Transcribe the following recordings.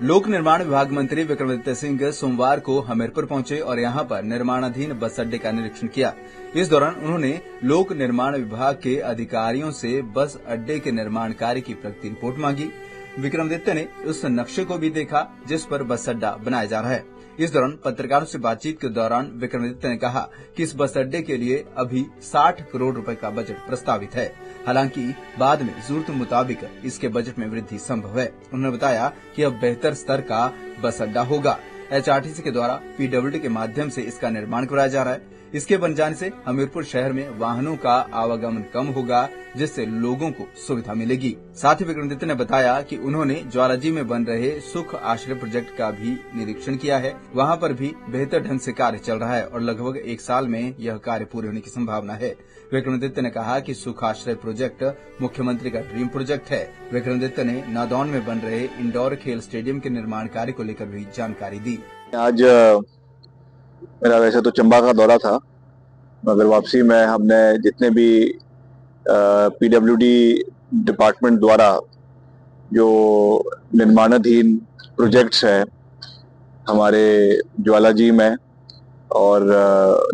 लोक निर्माण विभाग मंत्री विक्रमादित्य सिंह सोमवार को हमीरपुर पहुंचे और यहां पर निर्माणाधीन बस अड्डे का निरीक्षण किया। इस दौरान उन्होंने लोक निर्माण विभाग के अधिकारियों से बस अड्डे के निर्माण कार्य की प्रगति रिपोर्ट मांगी। विक्रमादित्य ने उस नक्शे को भी देखा जिस पर बस अड्डा बनाया जा रहा है। इस दौरान पत्रकारों से बातचीत के दौरान विक्रमादित्य ने कहा कि इस बस अड्डे के लिए अभी 60 करोड़ रुपए का बजट प्रस्तावित है। हालांकि बाद में जरूरत मुताबिक इसके बजट में वृद्धि संभव है। उन्होंने बताया कि अब बेहतर स्तर का बस अड्डा होगा। एचआरटीसी के द्वारा पीडब्ल्यूडी के माध्यम से इसका निर्माण कराया जा रहा है। इसके बन जाने से हमीरपुर शहर में वाहनों का आवागमन कम होगा, जिससे लोगों को सुविधा मिलेगी। साथ ही विक्रमादित्य ने बताया कि उन्होंने ज्वालाजी में बन रहे सुख आश्रय प्रोजेक्ट का भी निरीक्षण किया है। वहां पर भी बेहतर ढंग से कार्य चल रहा है और लगभग 1 साल में यह कार्य पूरे होने की संभावना है। विक्रमादित्य ने कहा कि सुख आश्रय प्रोजेक्ट मुख्यमंत्री का ड्रीम प्रोजेक्ट है। विक्रमादित्य ने नादौन में बन रहे इंडोर खेल स्टेडियम के निर्माण कार्य को लेकर भी जानकारी दी। आज मेरा वैसे तो चंबा का दौरा था, मगर वापसी में हमने जितने भी पीडब्ल्यूडी डिपार्टमेंट द्वारा जो निर्माणाधीन प्रोजेक्ट्स हैं हमारे ज्वालाजी में और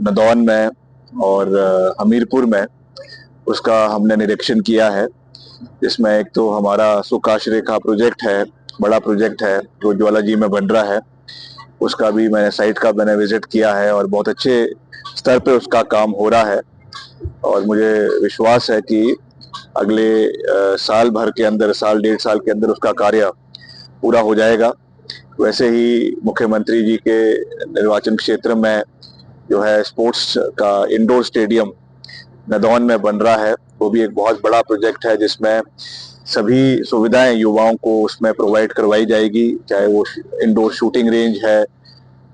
नादौन में और हमीरपुर में, उसका हमने निरीक्षण किया है। जिसमें एक तो हमारा सुख आश्रय का प्रोजेक्ट है, बड़ा प्रोजेक्ट है जो ज्वालाजी में बन रहा है। उसका भी मैंने साइट का विजिट किया है और बहुत अच्छे स्तर पे उसका काम हो रहा है और मुझे विश्वास है कि अगले साल भर के अंदर, साल 1.5 साल के अंदर उसका कार्य पूरा हो जाएगा। वैसे ही मुख्यमंत्री जी के निर्वाचन क्षेत्र में जो है स्पोर्ट्स का इंडोर स्टेडियम नादौन में बन रहा है, वो भी एक बहुत बड़ा प्रोजेक्ट है जिसमें सभी सुविधाएं युवाओं को उसमें प्रोवाइड करवाई जाएगी, चाहे वो इंडोर शूटिंग रेंज है,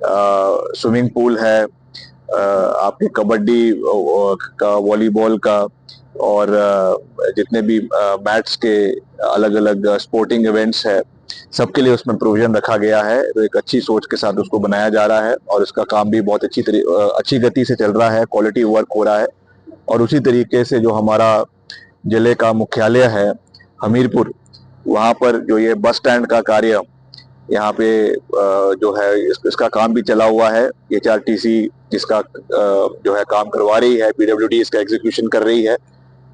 स्विमिंग पूल है, आपके कबड्डी का, वॉलीबॉल का और जितने भी मैट्स के अलग अलग स्पोर्टिंग इवेंट्स है, सबके लिए उसमें प्रोविजन रखा गया है। तो एक अच्छी सोच के साथ उसको बनाया जा रहा है और इसका काम भी बहुत अच्छी गति से चल रहा है, क्वालिटी वर्क हो रहा है। और उसी तरीके से जो हमारा जिले का मुख्यालय है हमीरपुर, वहाँ पर जो ये बस स्टैंड का कार्य यहाँ पे जो है इसका काम भी चला हुआ है। एचआरटीसी इसका जो है काम करवा रही है, पीडब्ल्यूडी इसका एग्जीक्यूशन कर रही है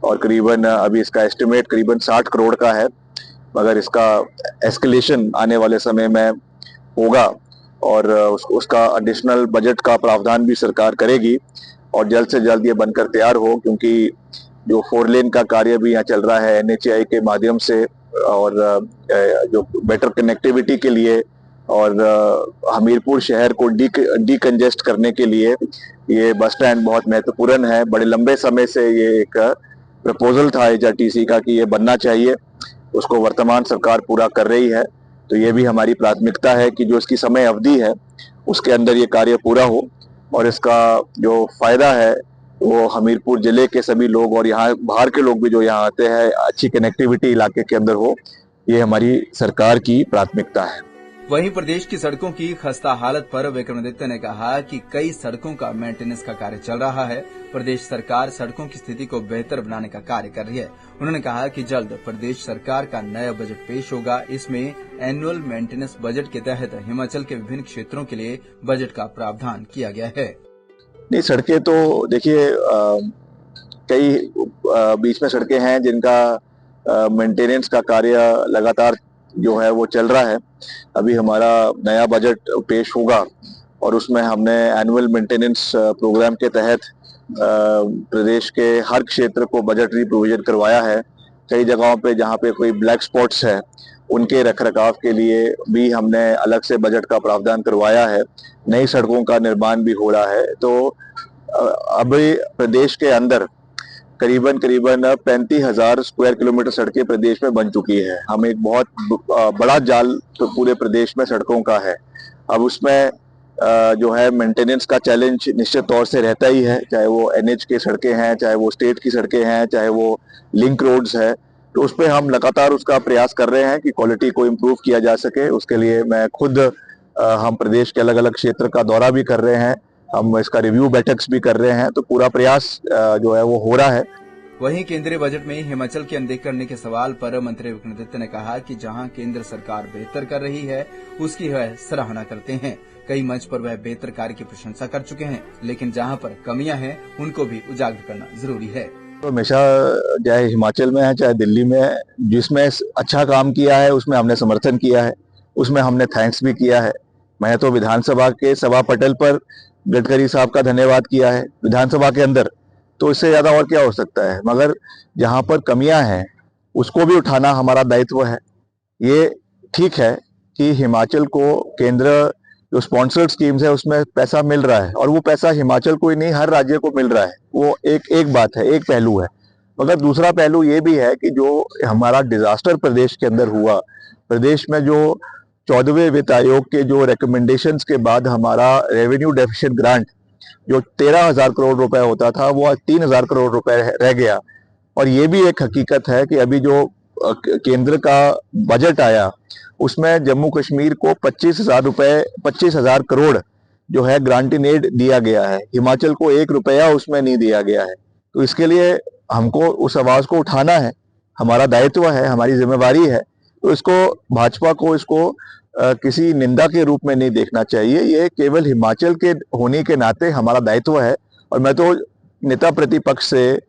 और करीबन अभी इसका एस्टिमेट करीबन 60 करोड़ का है, मगर इसका एस्केलेशन आने वाले समय में होगा और उसका एडिशनल बजट का प्रावधान भी सरकार करेगी और जल्द से जल्द ये बनकर तैयार हो, क्योंकि जो 4 लेन का कार्य भी यहाँ चल रहा है एनएचएआई के माध्यम से और जो बेटर कनेक्टिविटी के लिए और हमीरपुर शहर को डीकंजेस्ट करने के लिए ये बस स्टैंड बहुत महत्वपूर्ण है। बड़े लंबे समय से ये एक प्रपोजल था एचआरटीसी का कि ये बनना चाहिए, उसको वर्तमान सरकार पूरा कर रही है। तो ये भी हमारी प्राथमिकता है कि जो इसकी समय अवधि है उसके अंदर ये कार्य पूरा हो और इसका जो फायदा है वो हमीरपुर जिले के सभी लोग और यहाँ बाहर के लोग भी जो यहाँ आते हैं, अच्छी कनेक्टिविटी इलाके के अंदर हो, ये हमारी सरकार की प्राथमिकता है। वहीं प्रदेश की सड़कों की खस्ता हालत पर विक्रमादित्य ने कहा कि कई सड़कों का मेंटेनेंस का कार्य चल रहा है। प्रदेश सरकार सड़कों की स्थिति को बेहतर बनाने का कार्य कर रही है। उन्होंने कहा कि जल्द प्रदेश सरकार का नया बजट पेश होगा। इसमें एनुअल मेंटेनेंस बजट के तहत हिमाचल के विभिन्न क्षेत्रों के लिए बजट का प्रावधान किया गया है। नहीं, सड़कें तो देखिए कई बीच में सड़कें हैं जिनका मेंटेनेंस का कार्य लगातार जो है वो चल रहा है। अभी हमारा नया बजट पेश होगा और उसमें हमने एनुअल मेंटेनेंस प्रोग्राम के तहत प्रदेश के हर क्षेत्र को बजटरी प्रोविजन करवाया है। कई जगहों पे जहाँ पे कोई ब्लैक स्पॉट्स है उनके रखरखाव के लिए भी हमने अलग से बजट का प्रावधान करवाया है। नई सड़कों का निर्माण भी हो रहा है। तो अभी प्रदेश के अंदर करीबन 35,000 स्क्वायर किलोमीटर सड़कें प्रदेश में बन चुकी है। हम एक बहुत बड़ा जाल तो पूरे प्रदेश में सड़कों का है। अब उसमें जो है मेंटेनेंस का चैलेंज निश्चित तौर से रहता ही है, चाहे वो एनएच की सड़कें हैं, चाहे वो स्टेट की सड़कें हैं, चाहे वो लिंक रोड्स है। तो उस पर हम लगातार उसका प्रयास कर रहे हैं कि क्वालिटी को इम्प्रूव किया जा सके। उसके लिए मैं खुद हम प्रदेश के अलग अलग क्षेत्र का दौरा भी कर रहे हैं, हम इसका रिव्यू बैठक्स भी कर रहे हैं। तो पूरा प्रयास जो है वो हो रहा है। वहीं केंद्रीय बजट में हिमाचल की अनदेखी करने के सवाल पर मंत्री विक्रमादित्य ने कहा कि जहां केंद्र सरकार बेहतर कर रही है उसकी वह सराहना करते हैं। कई मंच पर वह बेहतर कार्य की प्रशंसा कर चुके हैं, लेकिन जहां पर कमियां हैं उनको भी उजागर करना जरूरी है। तो हमेशा चाहे हिमाचल में है चाहे दिल्ली में है, जिसमें अच्छा काम किया है उसमें हमने समर्थन किया है, उसमें हमने थैंक्स भी किया है। मैं तो विधानसभा के सभा पटल पर गडकरी साहब का धन्यवाद किया है विधानसभा के अंदर, तो इससे ज्यादा और क्या हो सकता है। मगर जहां पर कमियां हैं उसको भी उठाना हमारा दायित्व है। ये ठीक है कि हिमाचल को केंद्र जो स्पॉन्सर्ड स्कीम्स है उसमें पैसा मिल रहा है और वो पैसा हिमाचल को ही नहीं हर राज्य को मिल रहा है, वो एक बात है, एक पहलू है। मगर दूसरा पहलू ये भी है कि जो हमारा डिजास्टर प्रदेश के अंदर हुआ, प्रदेश में जो 14वें वित्त आयोग के जो रिकमेंडेशंस के बाद हमारा रेवेन्यू डेफिसिट ग्रांट जो 13,000 करोड़ रुपए होता था वो 3,000 करोड़ रुपए रह गया। और ये भी एक हकीकत है कि अभी जो केंद्र का बजट आया उसमें जम्मू कश्मीर को 25,000 करोड़ जो है ग्रांट इन एड दिया गया है, हिमाचल को 1 रुपया उसमें नहीं दिया गया है। तो इसके लिए हमको उस आवाज को उठाना है, हमारा दायित्व है, हमारी जिम्मेवारी है। तो इसको भाजपा को इसको किसी निंदा के रूप में नहीं देखना चाहिए। ये केवल हिमाचल के होने के नाते हमारा दायित्व है। और मैं तो नेता प्रतिपक्ष से,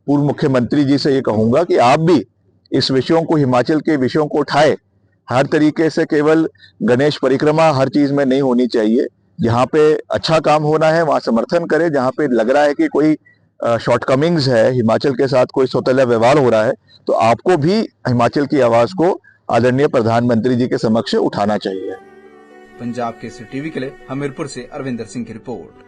पूर्व मुख्यमंत्री जी से ये कहूंगा कि आप भी इस विषयों को, हिमाचल के विषयों को उठाए। हर तरीके से केवल गणेश परिक्रमा हर चीज में नहीं होनी चाहिए। जहां पे अच्छा काम होना है वहां समर्थन करें, जहां पे लग रहा है कि कोई शॉर्टकमिंग्स है, हिमाचल के साथ कोई सौतेला व्यवहार हो रहा है, तो आपको भी हिमाचल की आवाज को आदरणीय प्रधानमंत्री जी के समक्ष उठाना चाहिए। पंजाब केसरी टीवी के लिए हमीरपुर से अरविंदर सिंह की रिपोर्ट।